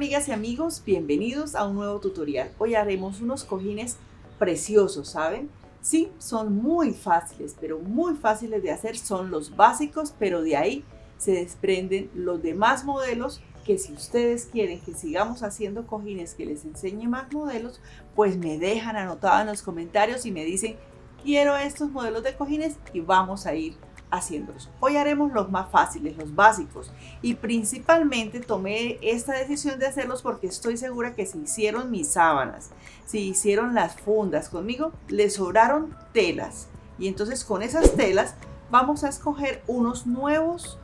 amigas y amigos, bienvenidos a un nuevo tutorial. Hoy haremos unos cojines preciosos, ¿saben? Sí, son muy fáciles, pero muy fáciles de hacer, son los básicos, pero de ahí se desprenden los demás modelos que si ustedes quieren que sigamos haciendo cojines, que les enseñe más modelos, pues me dejan anotado en los comentarios y me dicen, quiero estos modelos de cojines y vamos a ir haciéndolos. Hoy haremos los más fáciles, los básicos, y principalmente tomé esta decisión de hacerlos porque estoy segura que si hicieron mis sábanas, si hicieron las fundas conmigo, les sobraron telas, y entonces con esas telas vamos a escoger unos nuevos,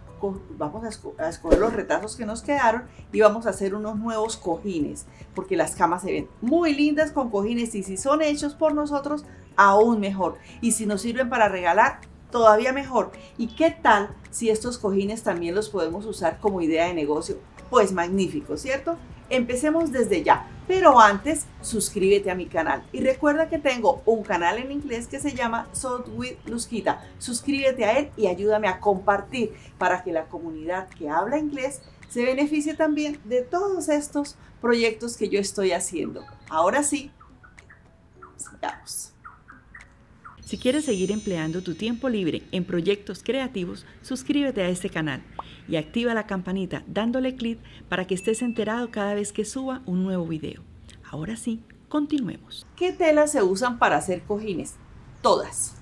vamos a escoger los retazos que nos quedaron y vamos a hacer unos nuevos cojines, porque las camas se ven muy lindas con cojines y si son hechos por nosotros, aún mejor, y si nos sirven para regalar, todavía mejor. ¿Y qué tal si estos cojines también los podemos usar como idea de negocio? Pues magnífico, ¿cierto? Empecemos desde ya, pero antes suscríbete a mi canal y recuerda que tengo un canal en inglés que se llama Sew with Luzquita. Suscríbete a él y ayúdame a compartir para que la comunidad que habla inglés se beneficie también de todos estos proyectos que yo estoy haciendo. Ahora sí, sigamos. Si quieres seguir empleando tu tiempo libre en proyectos creativos, suscríbete a este canal y activa la campanita dándole clic para que estés enterado cada vez que suba un nuevo video. Ahora sí, continuemos. ¿Qué telas se usan para hacer cojines? Todas,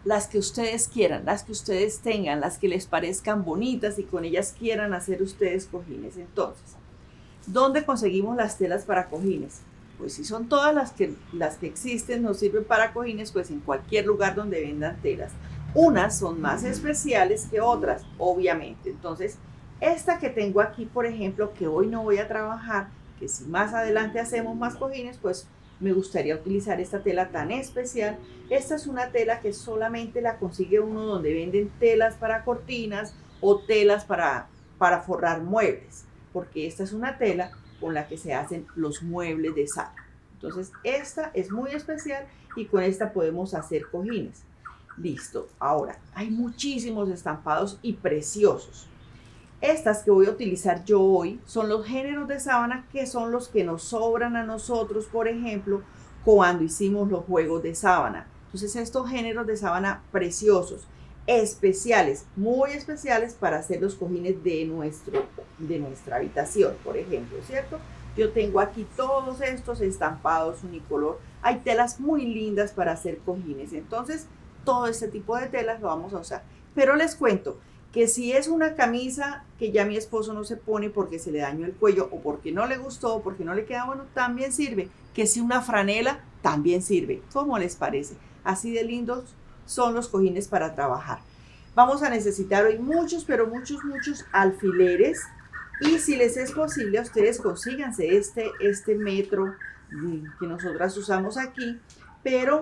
las que ustedes quieran, las que ustedes tengan, las que les parezcan bonitas y con ellas quieran hacer ustedes cojines. Entonces, ¿dónde conseguimos las telas para cojines? Pues si son todas las que existen, nos sirven para cojines, pues en cualquier lugar donde vendan telas. Unas son más especiales que otras, obviamente. Entonces, esta que tengo aquí, por ejemplo, que hoy no voy a trabajar, que si más adelante hacemos más cojines, pues me gustaría utilizar esta tela tan especial. Esta es una tela que solamente la consigue uno donde venden telas para cortinas o telas para forrar muebles, porque esta es una tela con la que se hacen los muebles de sala. Entonces esta es muy especial y con esta podemos hacer cojines. Listo, ahora hay muchísimos estampados y preciosos. Estas que voy a utilizar yo hoy son los géneros de sábana que son los que nos sobran a nosotros, por ejemplo, cuando hicimos los juegos de sábana. Entonces estos géneros de sábana preciosos, especiales, muy especiales para hacer los cojines de nuestra habitación, por ejemplo, ¿cierto? Yo tengo aquí todos estos estampados unicolor. Hay telas muy lindas para hacer cojines. Entonces, todo este tipo de telas lo vamos a usar. Pero les cuento que si es una camisa que ya mi esposo no se pone porque se le dañó el cuello o porque no le gustó o porque no le queda bueno, también sirve. Que si una franela, también sirve. ¿Cómo les parece? Así de lindos son los cojines para trabajar. Vamos a necesitar hoy muchos, pero muchos alfileres. Y si les es posible a ustedes, consíganse este metro que nosotras usamos aquí. Pero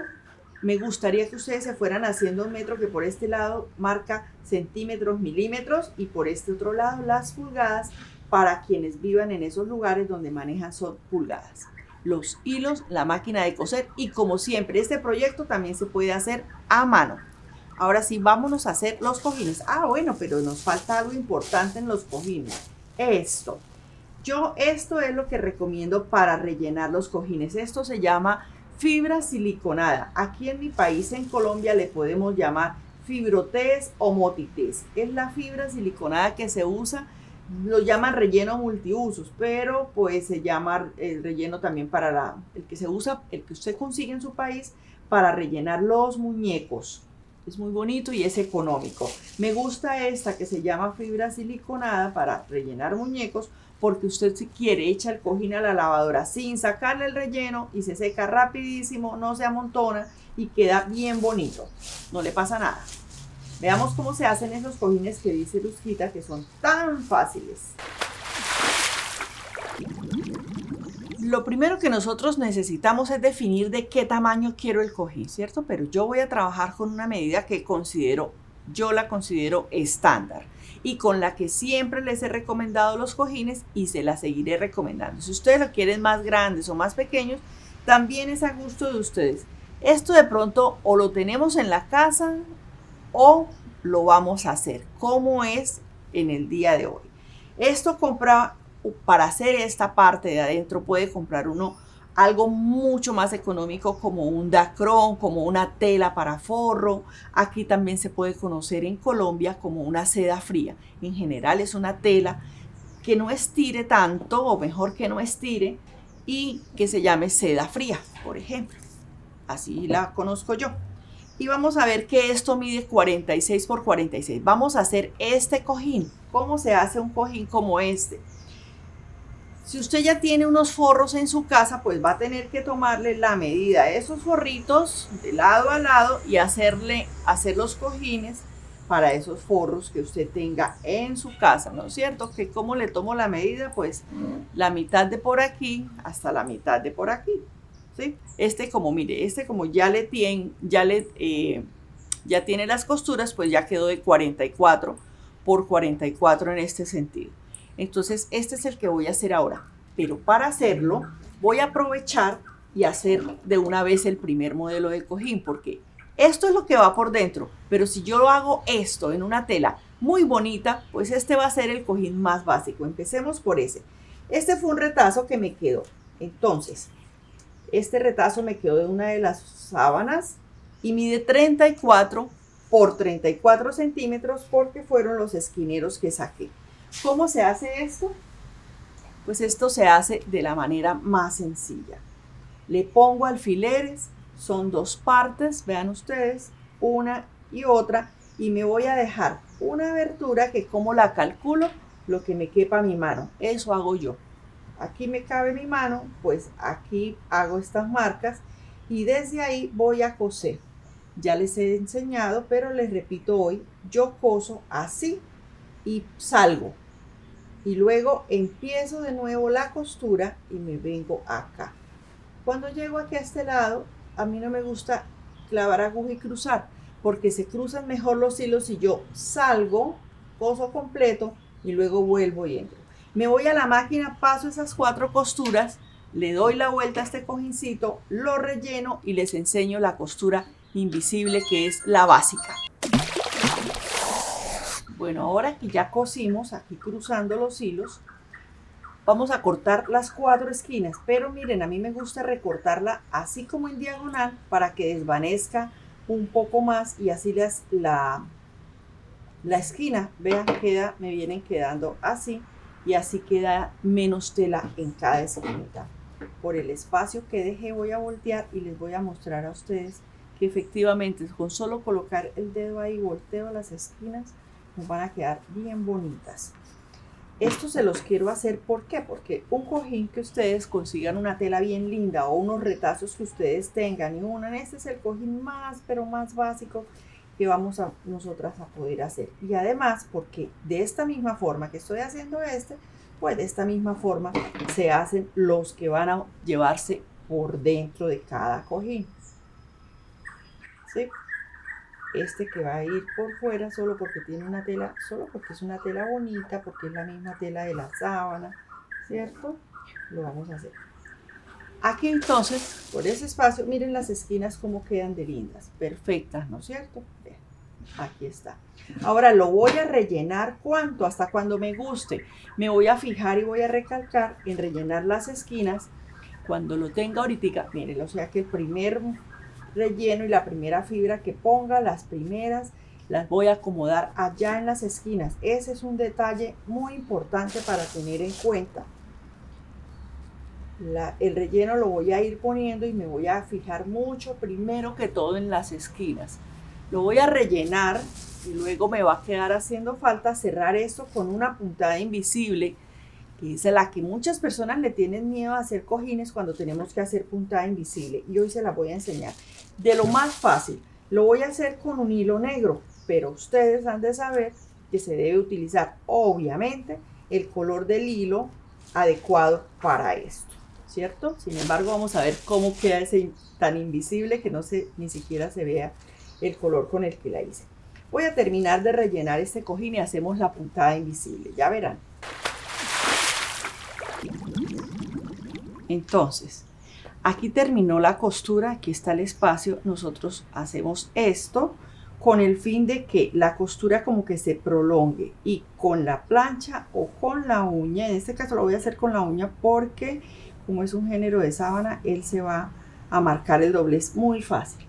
me gustaría que ustedes se fueran haciendo un metro que por este lado marca centímetros, milímetros y por este otro lado las pulgadas para quienes vivan en esos lugares donde manejan son pulgadas. Los hilos, la máquina de coser y como siempre este proyecto también se puede hacer a mano. Ahora sí, vámonos a hacer los cojines. Bueno, pero nos falta algo importante en los cojines. Esto es lo que recomiendo para rellenar los cojines. Esto se llama fibra siliconada. Aquí en mi país, en Colombia, le podemos llamar fibrotés o motités. Es la fibra siliconada que se usa. Lo llaman relleno multiusos, pero pues se llama el relleno también para el que se usa, el que usted consigue en su país para rellenar los muñecos. Es muy bonito y es económico. Me gusta esta que se llama fibra siliconada para rellenar muñecos porque usted si quiere echa el cojín a la lavadora sin sacarle el relleno y se seca rapidísimo, no se amontona y queda bien bonito. No le pasa nada. Veamos cómo se hacen esos cojines que dice Luzquita que son tan fáciles. Lo primero que nosotros necesitamos es definir de qué tamaño quiero el cojín, ¿cierto? Pero yo voy a trabajar con una medida que yo la considero estándar y con la que siempre les he recomendado los cojines y se la seguiré recomendando. Si ustedes lo quieren más grandes o más pequeños, también es a gusto de ustedes. Esto de pronto o lo tenemos en la casa o lo vamos a hacer como es en el día de hoy. Esto para hacer esta parte de adentro puede comprar uno algo mucho más económico como un dacrón, como una tela para forro. Aquí también se puede conocer en Colombia como una seda fría. En general es una tela que no estire tanto, o mejor que no estire, y que se llame seda fría, por ejemplo. Así la conozco yo. Y vamos a ver que esto mide 46 por 46. Vamos a hacer este cojín. ¿Cómo se hace un cojín como este? Si usted ya tiene unos forros en su casa, pues va a tener que tomarle la medida de esos forritos de lado a lado y hacer los cojines para esos forros que usted tenga en su casa, ¿no es cierto? Que ¿cómo le tomo la medida? Pues la mitad de por aquí hasta la mitad de por aquí, ¿sí? Mire, como ya tiene las costuras, pues ya quedó de 44 por 44 en este sentido. Entonces, este es el que voy a hacer ahora. Pero para hacerlo, voy a aprovechar y hacer de una vez el primer modelo de cojín, porque esto es lo que va por dentro. Pero si yo hago esto en una tela muy bonita, pues este va a ser el cojín más básico. Empecemos por ese. Este fue un retazo que me quedó. Entonces, este retazo me quedó de una de las sábanas y mide 34 por 34 centímetros porque fueron los esquineros que saqué. ¿Cómo se hace esto? Pues esto se hace de la manera más sencilla. Le pongo alfileres, son dos partes, vean ustedes, una y otra, y me voy a dejar una abertura que como la calculo, lo que me quepa mi mano. Eso hago yo. Aquí me cabe mi mano, pues aquí hago estas marcas y desde ahí voy a coser. Ya les he enseñado, pero les repito hoy, yo coso así y salgo. Y luego empiezo de nuevo la costura y me vengo acá. Cuando llego aquí a este lado, a mí no me gusta clavar aguja y cruzar, porque se cruzan mejor los hilos y yo salgo, coso completo y luego vuelvo y entro. Me voy a la máquina, paso esas 4 costuras, le doy la vuelta a este cojincito, lo relleno y les enseño la costura invisible, que es la básica. Bueno, ahora que ya cosimos, aquí cruzando los hilos, vamos a cortar las 4 esquinas, pero miren, a mí me gusta recortarla así como en diagonal para que desvanezca un poco más y así la esquina, vean, me vienen quedando así y así queda menos tela en cada esquinita. Por el espacio que dejé voy a voltear y les voy a mostrar a ustedes que efectivamente con solo colocar el dedo ahí volteo las esquinas, nos van a quedar bien bonitas. Esto se los quiero hacer, ¿por qué? Porque un cojín que ustedes consigan una tela bien linda o unos retazos que ustedes tengan y unan, este es el cojín más, pero más básico que vamos a nosotras a poder hacer. Y además, porque de esta misma forma que estoy haciendo pues de esta misma forma se hacen los que van a llevarse por dentro de cada cojín. ¿Sí? Este que va a ir por fuera solo porque tiene una tela, solo porque es una tela bonita, porque es la misma tela de la sábana, ¿cierto? Lo vamos a hacer. Aquí entonces, por ese espacio, miren las esquinas cómo quedan de lindas, perfectas, ¿no es cierto? Vean, aquí está. Ahora lo voy a rellenar, ¿cuánto? Hasta cuando me guste. Me voy a fijar y voy a recalcar en rellenar las esquinas cuando lo tenga ahorita. Miren, o sea que el primer relleno y la primera fibra que ponga, las primeras, las voy a acomodar allá en las esquinas. Ese es un detalle muy importante para tener en cuenta. El relleno lo voy a ir poniendo y me voy a fijar mucho primero que todo en las esquinas. Lo voy a rellenar y luego me va a quedar haciendo falta cerrar esto con una puntada invisible, que es la que muchas personas le tienen miedo a hacer cojines cuando tenemos que hacer puntada invisible. Y hoy se la voy a enseñar. De lo más fácil, lo voy a hacer con un hilo negro, pero ustedes han de saber que se debe utilizar obviamente el color del hilo adecuado para esto, ¿cierto? Sin embargo, vamos a ver cómo queda ese tan invisible que ni siquiera se vea el color con el que la hice. Voy a terminar de rellenar este cojín y hacemos la puntada invisible, ya verán. Entonces, aquí terminó la costura, aquí está el espacio, nosotros hacemos esto, con el fin de que la costura como que se prolongue, y con la plancha o con la uña, en este caso lo voy a hacer con la uña porque como es un género de sábana, él se va a marcar el doblez muy fácil.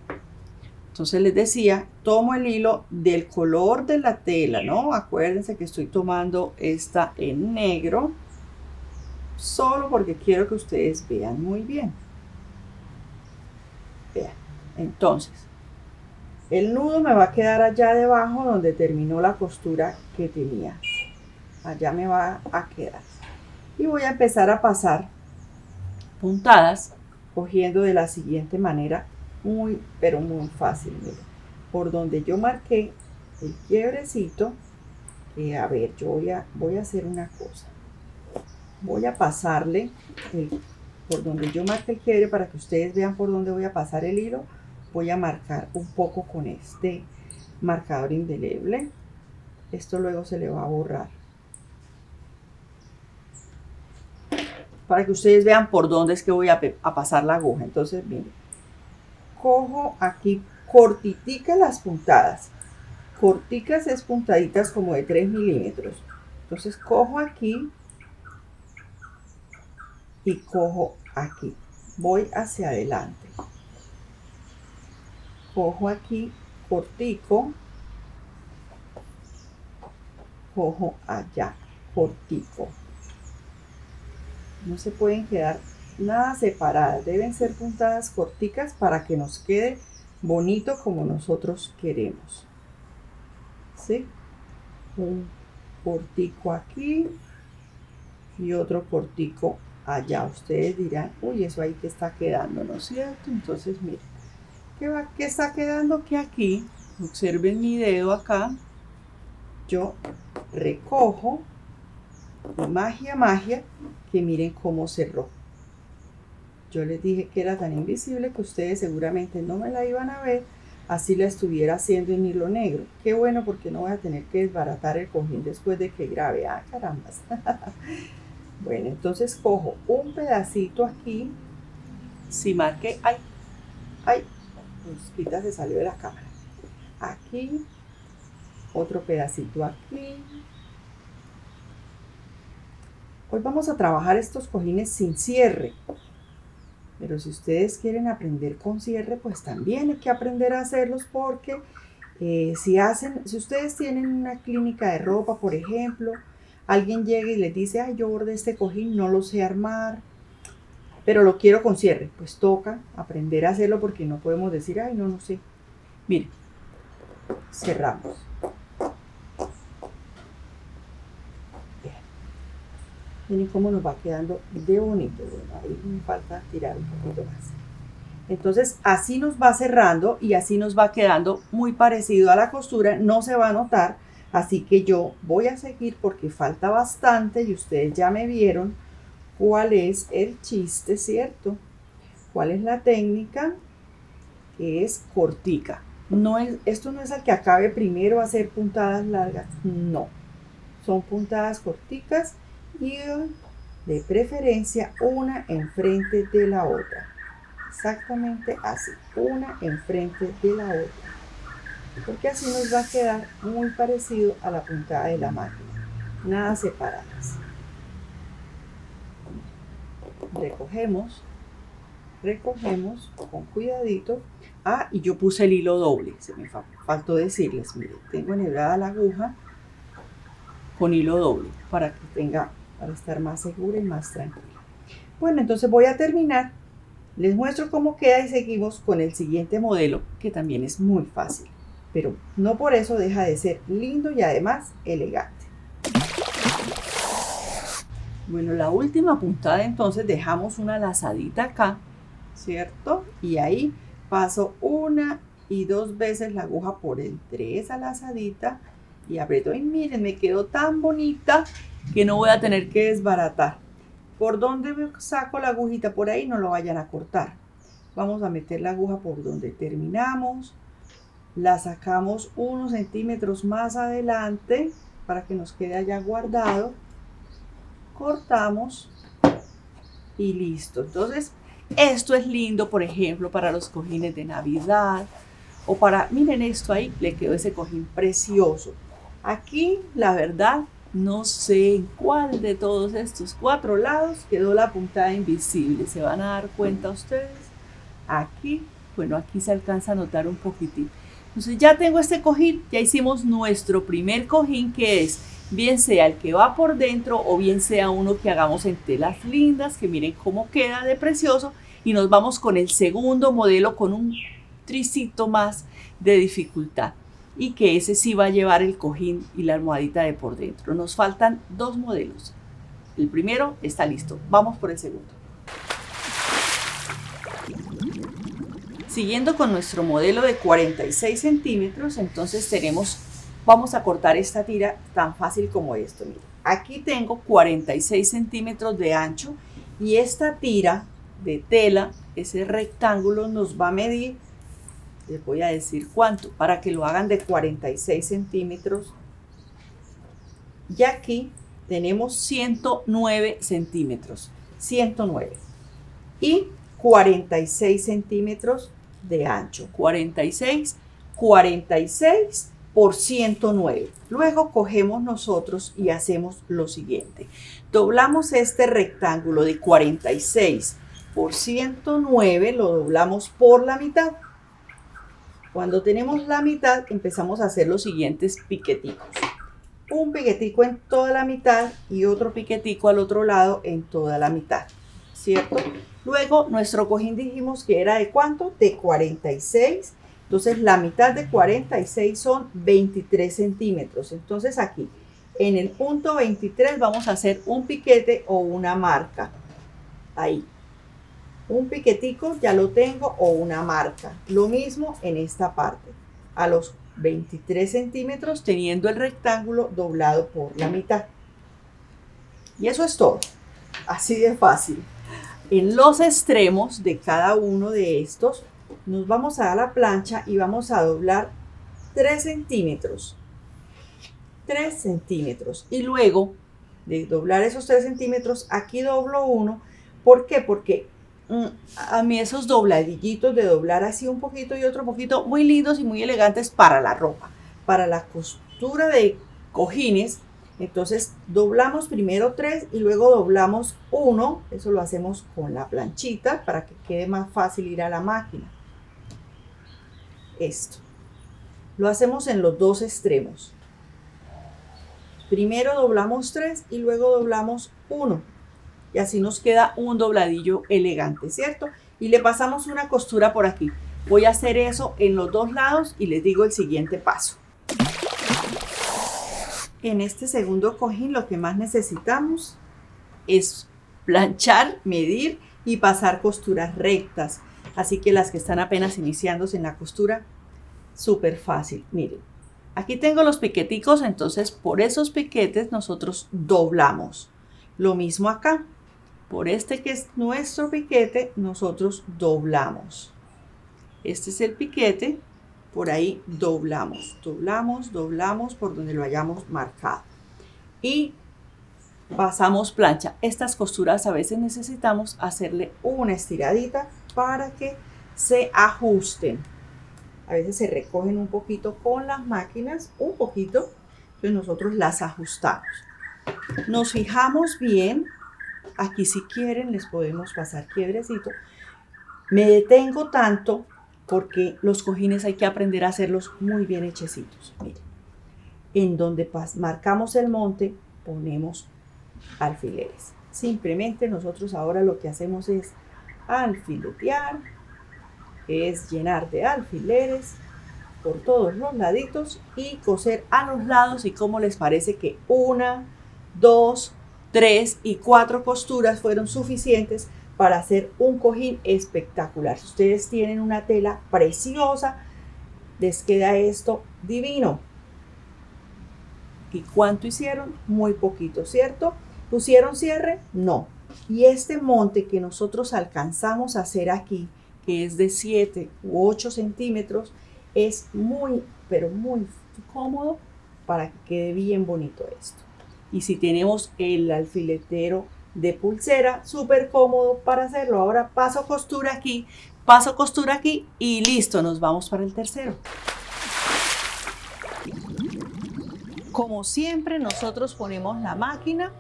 Entonces les decía, tomo el hilo del color de la tela, ¿no? Acuérdense que estoy tomando esta en negro, solo porque quiero que ustedes vean muy bien. Vean, entonces, el nudo me va a quedar allá debajo donde terminó la costura que tenía. Allá me va a quedar. Y voy a empezar a pasar puntadas, cogiendo de la siguiente manera, muy, pero muy fácil. Miren, por donde yo marqué el quiebrecito, a ver, yo voy a hacer una cosa. Voy a pasarle por donde yo marqué el quiebre, para que ustedes vean por dónde voy a pasar el hilo. Voy a marcar un poco con este marcador indeleble. Esto luego se le va a borrar, para que ustedes vean por dónde es que voy a pasar la aguja. Entonces, miren, cojo aquí cortiticas las puntadas. Corticas es puntaditas como de 3 milímetros. Entonces cojo aquí y cojo aquí. Voy hacia adelante. Cojo aquí cortico. Cojo allá cortico. No se pueden quedar nada separadas, deben ser puntadas corticas para que nos quede bonito como nosotros queremos. ¿Sí? Un cortico aquí y otro cortico allá. Ustedes dirán, uy, eso ahí que está quedando, ¿no es cierto? Entonces, miren, ¿qué está quedando? Que aquí, observen mi dedo acá, yo recojo, y magia, que miren cómo cerró. Yo les dije que era tan invisible que ustedes seguramente no me la iban a ver, así la estuviera haciendo en hilo negro. Qué bueno, porque no voy a tener que desbaratar el cojín después de que grabe. Ah, carambas. Bueno, entonces cojo un pedacito aquí. Si marqué, ay, mosquita se salió de la cámara. Aquí, otro pedacito aquí. Hoy vamos a trabajar estos cojines sin cierre, pero si ustedes quieren aprender con cierre, pues también hay que aprender a hacerlos, porque si ustedes tienen una clínica de ropa, por ejemplo, alguien llega y les dice, ay, yo bordé este cojín, no lo sé armar, pero lo quiero con cierre, pues toca aprender a hacerlo, porque no podemos decir, ay, no sé. Miren, cerramos. Miren cómo nos va quedando de bonito. Bueno, ahí me falta tirar un poquito más. Entonces así nos va cerrando y así nos va quedando muy parecido a la costura. No se va a notar, así que yo voy a seguir porque falta bastante y ustedes ya me vieron cuál es el chiste, ¿cierto? ¿Cuál es la técnica? Que es cortica. Esto no es el que acabe primero a hacer puntadas largas, no. Son puntadas corticas y de preferencia una enfrente de la otra. Exactamente así, una enfrente de la otra, porque así nos va a quedar muy parecido a la puntada de la máquina, nada separadas. Recogemos con cuidadito. Ah, y yo puse el hilo doble, se me faltó decirles, miren, tengo enhebrada la aguja con hilo doble para estar más segura y más tranquila. Bueno, entonces voy a terminar. Les muestro cómo queda y seguimos con el siguiente modelo, que también es muy fácil, pero no por eso deja de ser lindo y además elegante. Bueno, la última puntada, entonces dejamos una lazadita acá, ¿cierto? Y ahí paso una y dos veces la aguja por entre esa lazadita y aprieto. Y miren, me quedó tan bonita que no voy a tener que desbaratar. ¿Por dónde saco la agujita? Por ahí, no lo vayan a cortar. Vamos a meter la aguja por donde terminamos. La sacamos unos centímetros más adelante para que nos quede allá guardado. Cortamos y listo. Entonces, esto es lindo, por ejemplo, para los cojines de Navidad O para, miren esto ahí, le quedó ese cojín precioso. Aquí, la verdad, no sé en cuál de todos estos 4 lados quedó la puntada invisible. ¿Se van a dar cuenta ustedes? Aquí, bueno, aquí se alcanza a notar un poquitín. Entonces ya tengo este cojín, ya hicimos nuestro primer cojín, que es bien sea el que va por dentro o bien sea uno que hagamos en telas lindas, que miren cómo queda de precioso. Y nos vamos con el segundo modelo con un tricito más de dificultad, y que ese sí va a llevar el cojín y la almohadita de por dentro. Nos faltan 2 modelos. El primero está listo, vamos por el segundo. Siguiendo con nuestro modelo de 46 centímetros, entonces vamos a cortar esta tira tan fácil como esto. Miren, aquí tengo 46 centímetros de ancho y esta tira de tela, ese rectángulo nos va a medir, les voy a decir cuánto, para que lo hagan de 46 centímetros. Y aquí tenemos 109 centímetros, 109. Y 46 centímetros de ancho, 46 por 109. Luego cogemos nosotros y hacemos lo siguiente. Doblamos este rectángulo de 46 por 109, lo doblamos por la mitad. Cuando tenemos la mitad, empezamos a hacer los siguientes piqueticos. Un piquetico en toda la mitad y otro piquetico al otro lado en toda la mitad, ¿cierto? Luego, nuestro cojín dijimos que era de ¿cuánto? De 46. Entonces, la mitad de 46 son 23 centímetros. Entonces, aquí, en el punto 23, vamos a hacer un piquete o una marca. Ahí. Un piquetico ya lo tengo o una marca. Lo mismo en esta parte. A los 23 centímetros teniendo el rectángulo doblado por la mitad. Y eso es todo. Así de fácil. En los extremos de cada uno de estos nos vamos a la plancha y vamos a doblar 3 centímetros. 3 centímetros. Y luego de doblar esos 3 centímetros, aquí doblo uno. ¿Por qué? Porque a mí esos dobladillitos de doblar así un poquito y otro poquito, muy lindos y muy elegantes para la ropa. Para la costura de cojines, entonces doblamos primero 3 y luego doblamos 1. Eso lo hacemos con la planchita para que quede más fácil ir a la máquina. Esto. Lo hacemos en los 2 extremos. Primero doblamos 3 y luego doblamos 1. Y así nos queda un dobladillo elegante, ¿cierto? Y le pasamos una costura por aquí. Voy a hacer eso en los 2 lados y les digo el siguiente paso. En este segundo cojín lo que más necesitamos es planchar, medir y pasar costuras rectas. Así que las que están apenas iniciándose en la costura, súper fácil. Miren, aquí tengo los piqueticos, entonces por esos piquetes nosotros doblamos. Lo mismo acá. Por este que es nuestro piquete, nosotros doblamos. Este es el piquete, por ahí doblamos, doblamos, doblamos por donde lo hayamos marcado. Y pasamos plancha. Estas costuras a veces necesitamos hacerle una estiradita para que se ajusten. A veces se recogen un poquito con las máquinas, un poquito, entonces nosotros las ajustamos. Nos fijamos bien. Aquí si quieren les podemos pasar quiebrecito. Me detengo tanto porque los cojines hay que aprender a hacerlos muy bien hechecitos. Miren, en donde marcamos el monte ponemos alfileres. Simplemente nosotros ahora lo que hacemos es alfiletear, es llenar de alfileres por todos los laditos y coser a los lados. Y como les parece que 1, 2, 3 y 4 costuras fueron suficientes para hacer un cojín espectacular. Si ustedes tienen una tela preciosa, les queda esto divino. ¿Y cuánto hicieron? Muy poquito, ¿cierto? ¿Pusieron cierre? No. Y este monte que nosotros alcanzamos a hacer aquí, que es de 7 u 8 centímetros, es muy, pero muy cómodo para que quede bien bonito esto. Y si tenemos el alfiletero de pulsera, súper cómodo para hacerlo. Ahora paso costura aquí paso costura aquí y listo, nos vamos para el tercero. Como siempre, nosotros ponemos la máquina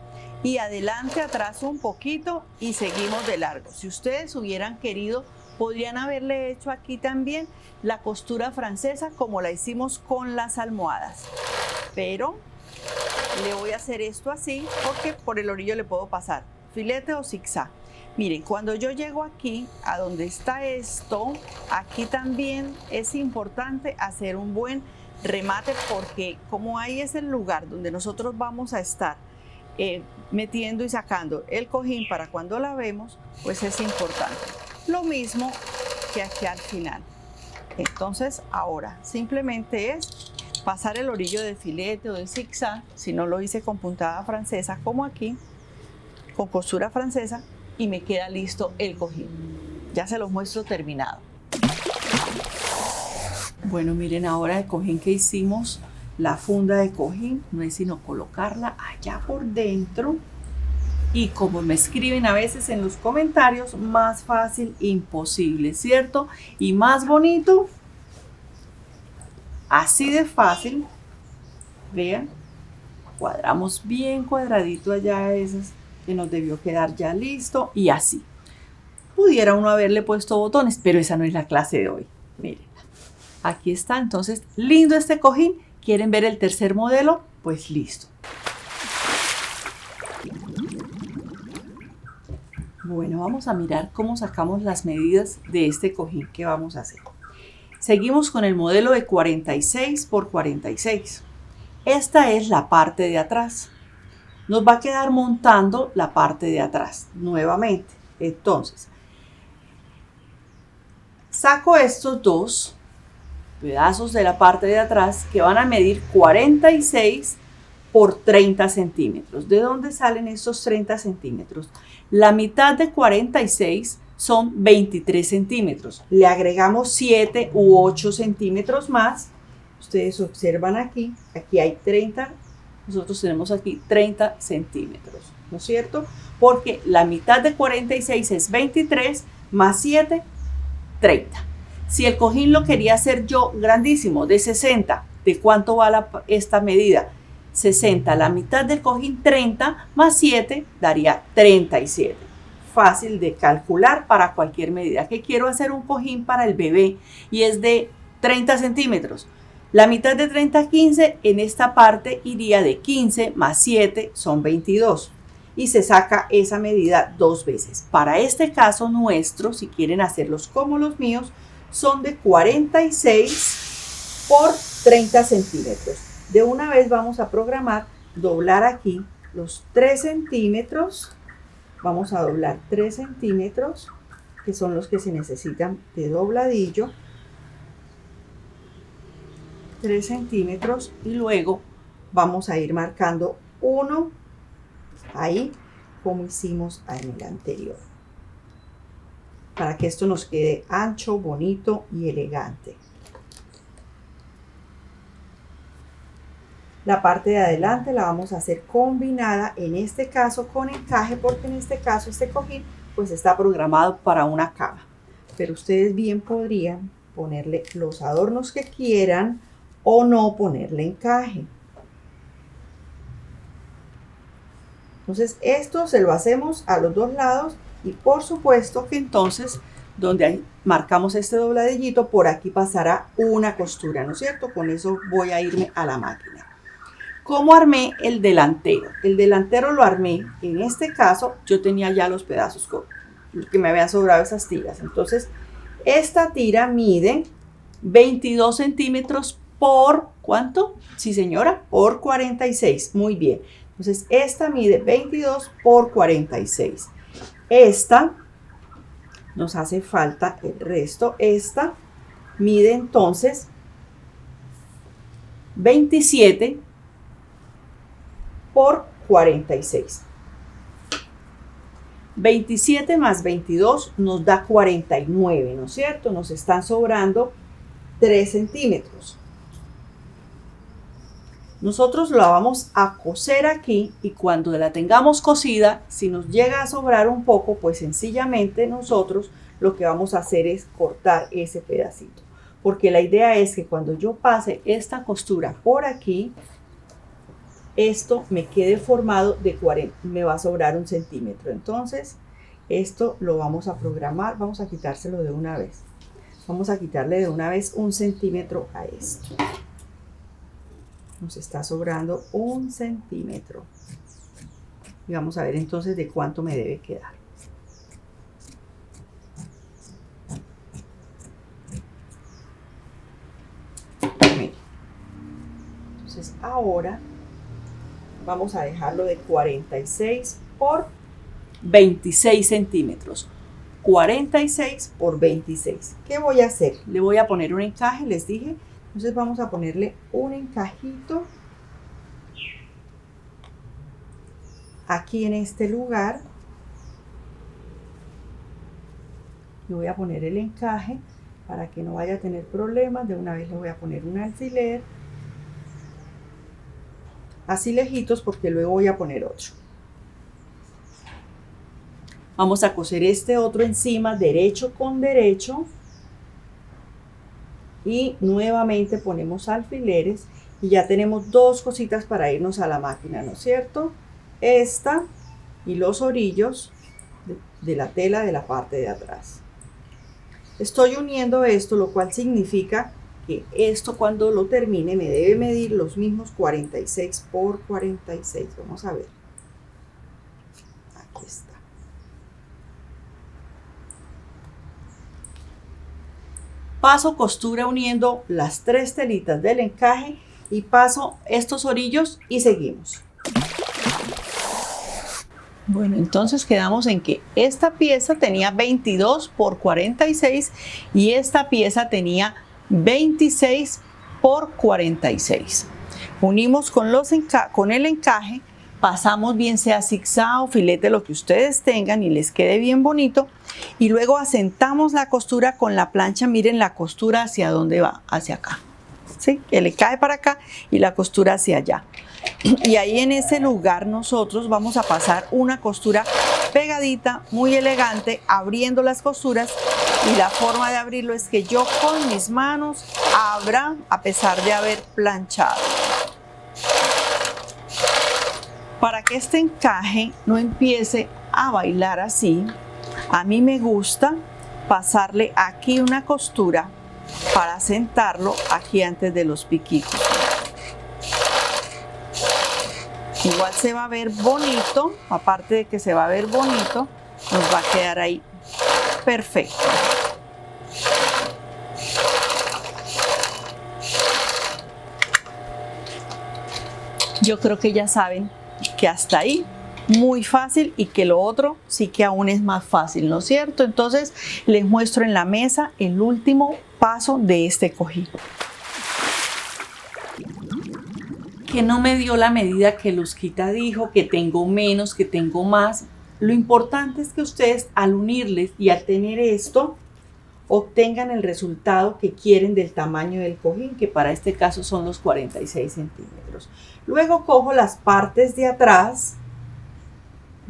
y adelante, atrás un poquito y seguimos de largo. Si ustedes hubieran querido, podrían haberle hecho aquí también la costura francesa como la hicimos con las almohadas. Pero le voy a hacer esto así porque por el orillo le puedo pasar filete o zigzag. Miren, cuando yo llego aquí, a donde está esto, aquí también es importante hacer un buen remate porque como ahí es el lugar donde nosotros vamos a estar metiendo y sacando el cojín para cuando la vemos, pues es importante. Lo mismo que aquí al final. Entonces ahora simplemente es pasar el orillo de filete o de zigzag, si no lo hice con puntada francesa como aquí, con costura francesa, y me queda listo el cojín. Ya se los muestro terminado. Bueno, miren ahora el cojín que hicimos, la funda de cojín, no es sino colocarla allá por dentro. Y como me escriben a veces en los comentarios, más fácil imposible, ¿cierto? Y más bonito, así de fácil. Vean, cuadramos bien cuadradito allá esas que nos debió quedar ya listo y así. Pudiera uno haberle puesto botones, pero esa no es la clase de hoy. Miren, aquí está, entonces, lindo este cojín. ¿Quieren ver el tercer modelo? Pues listo. Bueno, vamos a mirar cómo sacamos las medidas de este cojín que vamos a hacer. Seguimos con el modelo de 46 por 46. Esta es la parte de atrás. Nos va a quedar montando la parte de atrás nuevamente. Entonces, saco estos dos pedazos de la parte de atrás que van a medir 46 por 30 centímetros. ¿De dónde salen estos 30 centímetros? La mitad de 46 son 23 centímetros. Le agregamos 7 u 8 centímetros más. Ustedes observan aquí, aquí hay 30, nosotros tenemos aquí 30 centímetros, ¿no es cierto? Porque la mitad de 46 es 23 más 7, 30. Si el cojín lo quería hacer yo grandísimo, de 60, ¿de cuánto va esta medida? 60, la mitad del cojín 30 más 7 daría 37. Fácil de calcular para cualquier medida. Que quiero hacer un cojín para el bebé y es de 30 centímetros. La mitad de 30 a 15 en esta parte iría de 15 más 7 son 22. Y se saca esa medida dos veces. Para este caso nuestro, si quieren hacerlos como los míos, son de 46 por 30 centímetros. De una vez vamos a programar, doblar aquí los 3 centímetros. Vamos a doblar 3 centímetros, que son los que se necesitan de dobladillo. 3 centímetros y luego vamos a ir marcando uno ahí como hicimos en el anterior, para que esto nos quede ancho, bonito y elegante. La parte de adelante la vamos a hacer combinada, en este caso con encaje, porque en este caso este cojín pues está programado para una cama. Pero ustedes bien podrían ponerle los adornos que quieran o no ponerle encaje. Entonces esto se lo hacemos a los dos lados y por supuesto que entonces donde marcamos este dobladillito, por aquí pasará una costura, ¿no es cierto? Con eso voy a irme a la máquina. ¿Cómo armé el delantero? El delantero lo armé, en este caso yo tenía ya los pedazos que me habían sobrado esas tiras. Entonces esta tira mide 22 centímetros por, ¿cuánto? Sí señora, por 46, muy bien. Entonces esta mide 22 por 46. Esta nos hace falta el resto. Esta mide entonces 27 por 46. 27 más 22 nos da 49, ¿no es cierto? Nos están sobrando 3 centímetros. Nosotros la vamos a coser aquí y cuando la tengamos cosida, si nos llega a sobrar un poco, pues sencillamente nosotros lo que vamos a hacer es cortar ese pedacito. Porque la idea es que cuando yo pase esta costura por aquí, esto me quede formado de 40, me va a sobrar 1 centímetro. Entonces, esto lo vamos a programar, vamos a quitárselo de una vez. Vamos a quitarle de una vez 1 centímetro a esto. Nos está sobrando 1 centímetro. Y vamos a ver entonces de cuánto me debe quedar. Entonces ahora vamos a dejarlo de 46 por 26 centímetros. 46 por 26. ¿Qué voy a hacer? Le voy a poner un encaje, les dije. Entonces vamos a ponerle un encajito aquí en este lugar. Le voy a poner el encaje para que no vaya a tener problemas. De una vez le voy a poner un alfiler. Así lejitos porque luego voy a poner otro. Vamos a coser este otro encima, derecho con derecho. Y nuevamente ponemos alfileres. Y ya tenemos 2 cositas para irnos a la máquina, ¿no es cierto? Esta y los orillos de la tela de la parte de atrás. Estoy uniendo esto, lo cual significa que esto cuando lo termine me debe medir los mismos 46 por 46. Vamos a ver. Aquí está. Paso costura uniendo las 3 telitas del encaje y paso estos orillos y seguimos. Bueno, entonces quedamos en que esta pieza tenía 22 por 46 y esta pieza tenía 26 por 46. Unimos con el encaje, pasamos bien sea zigzag o filete, lo que ustedes tengan y les quede bien bonito. Y luego asentamos la costura con la plancha. Miren la costura hacia dónde va, hacia acá. ¿Sí? Que le cae para acá y la costura hacia allá. Y ahí en ese lugar nosotros vamos a pasar una costura pegadita, muy elegante, abriendo las costuras. Y la forma de abrirlo es que yo con mis manos abra a pesar de haber planchado. Para que este encaje no empiece a bailar así, a mí me gusta pasarle aquí una costura para sentarlo aquí antes de los piquitos. Igual se va a ver bonito, aparte de que se va a ver bonito, nos va a quedar ahí perfecto. Yo creo que ya saben que hasta ahí muy fácil y que lo otro sí que aún es más fácil, ¿no es cierto? Entonces les muestro en la mesa el último paso de este cojín. Que no me dio la medida que Luzquita dijo, que tengo menos, que tengo más. Lo importante es que ustedes al unirles y al tener esto, obtengan el resultado que quieren del tamaño del cojín, que para este caso son los 46 centímetros. Luego cojo las partes de atrás,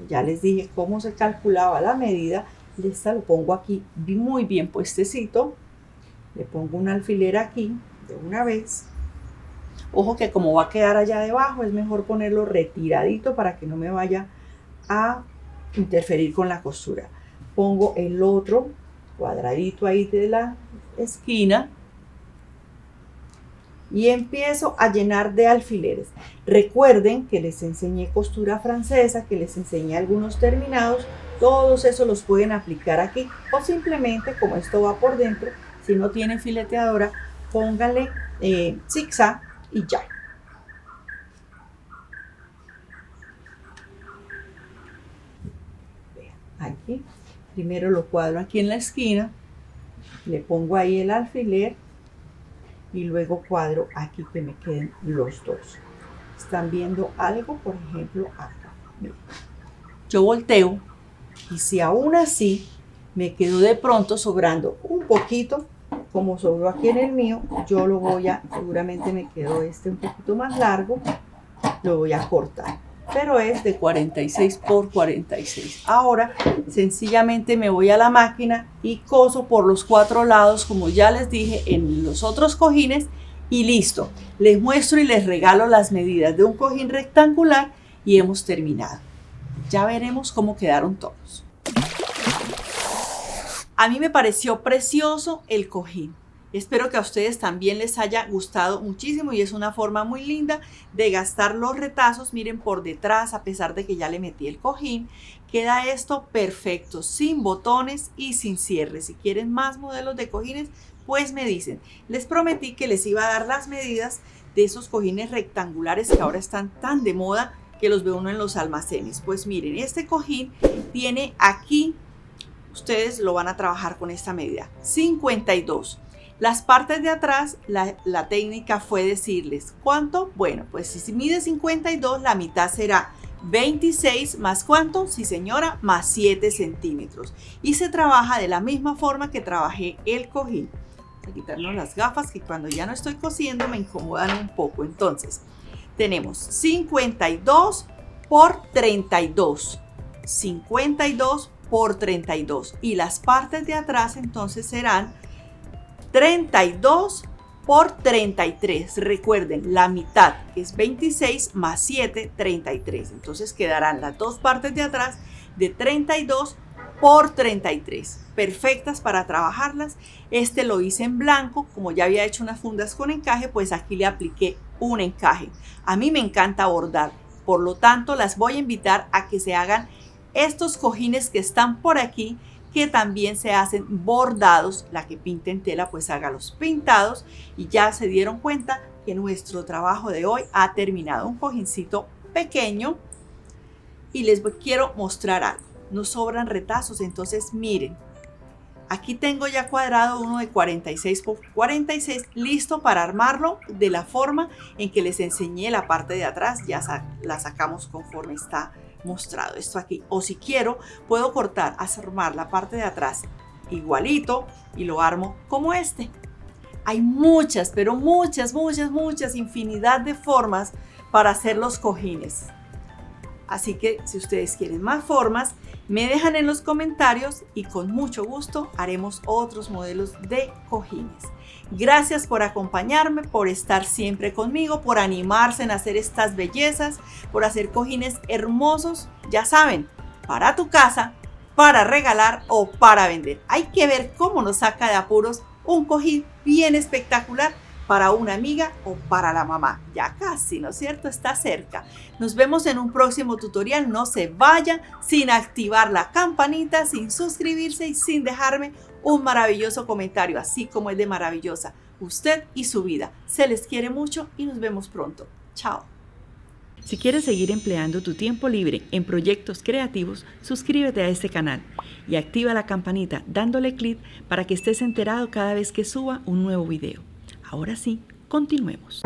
ya les dije cómo se calculaba la medida, y esta lo pongo aquí muy bien puestecito, le pongo un alfiler aquí de una vez. Ojo que como va a quedar allá debajo, es mejor ponerlo retiradito para que no me vaya a interferir con la costura. Pongo el otro cuadradito ahí de la esquina y empiezo a llenar de alfileres. Recuerden que les enseñé costura francesa, que les enseñé algunos terminados, todos esos los pueden aplicar aquí o simplemente como esto va por dentro, si no tienen fileteadora, pónganle zigzag y ya. Vean, aquí primero lo cuadro aquí en la esquina, le pongo ahí el alfiler y luego cuadro aquí que me queden los dos. ¿Están viendo algo? Por ejemplo, acá. Miren. Yo volteo y si aún así me quedó de pronto sobrando un poquito, como sobró aquí en el mío, seguramente me quedó este un poquito más largo, lo voy a cortar. pero es de 46 por 46. Ahora sencillamente me voy a la máquina y coso por los 4 lados, como ya les dije en los otros cojines, y listo. Les muestro y les regalo las medidas de un cojín rectangular y hemos terminado. Ya veremos cómo quedaron todos. A mí me pareció precioso el cojín. Espero que a ustedes también les haya gustado muchísimo y es una forma muy linda de gastar los retazos. Miren, por detrás, a pesar de que ya le metí el cojín, queda esto perfecto, sin botones y sin cierre. Si quieren más modelos de cojines, pues me dicen. Les prometí que les iba a dar las medidas de esos cojines rectangulares que ahora están tan de moda que los ve uno en los almacenes. Pues miren, este cojín tiene aquí, ustedes lo van a trabajar con esta medida, 52. Las partes de atrás, la técnica fue decirles, ¿cuánto? Bueno, pues si mide 52, la mitad será 26 más ¿cuánto? Sí señora, más 7 centímetros. Y se trabaja de la misma forma que trabajé el cojín. Voy a quitarnos las gafas que cuando ya no estoy cosiendo me incomodan un poco. Entonces, tenemos 52 por 32. 52 por 32. Y las partes de atrás entonces serán 32 por 33. Recuerden, la mitad es 26 más 7, 33. Entonces quedarán las dos partes de atrás de 32 por 33. Perfectas para trabajarlas. Este lo hice en blanco. Como ya había hecho unas fundas con encaje, pues aquí le apliqué un encaje. A mí me encanta bordar. Por lo tanto, las voy a invitar a que se hagan estos cojines que están por aquí, que también se hacen bordados. La que pinte en tela pues haga los pintados y ya se dieron cuenta que nuestro trabajo de hoy ha terminado. Un cojincito pequeño y les quiero mostrar algo. Nos sobran retazos, entonces miren, aquí tengo ya cuadrado uno de 46 por 46 listo para armarlo de la forma en que les enseñé. La parte de atrás ya la sacamos conforme está mostrado esto aquí, o si quiero puedo cortar, armar la parte de atrás igualito y lo armo como este. Hay muchas, pero muchas, infinidad de formas para hacer los cojines. Así que si ustedes quieren más formas, me dejan en los comentarios y con mucho gusto haremos otros modelos de cojines. Gracias por acompañarme, por estar siempre conmigo, por animarse en hacer estas bellezas, por hacer cojines hermosos. Ya saben, para tu casa, para regalar o para vender. Hay que ver cómo nos saca de apuros un cojín bien espectacular para una amiga o para la mamá. Ya casi, ¿no es cierto? Está cerca. Nos vemos en un próximo tutorial. No se vayan sin activar la campanita, sin suscribirse y sin dejarme un maravilloso comentario, así como es de maravillosa usted y su vida. Se les quiere mucho y nos vemos pronto. Chao. Si quieres seguir empleando tu tiempo libre en proyectos creativos, suscríbete a este canal y activa la campanita dándole clic para que estés enterado cada vez que suba un nuevo video. Ahora sí, continuemos.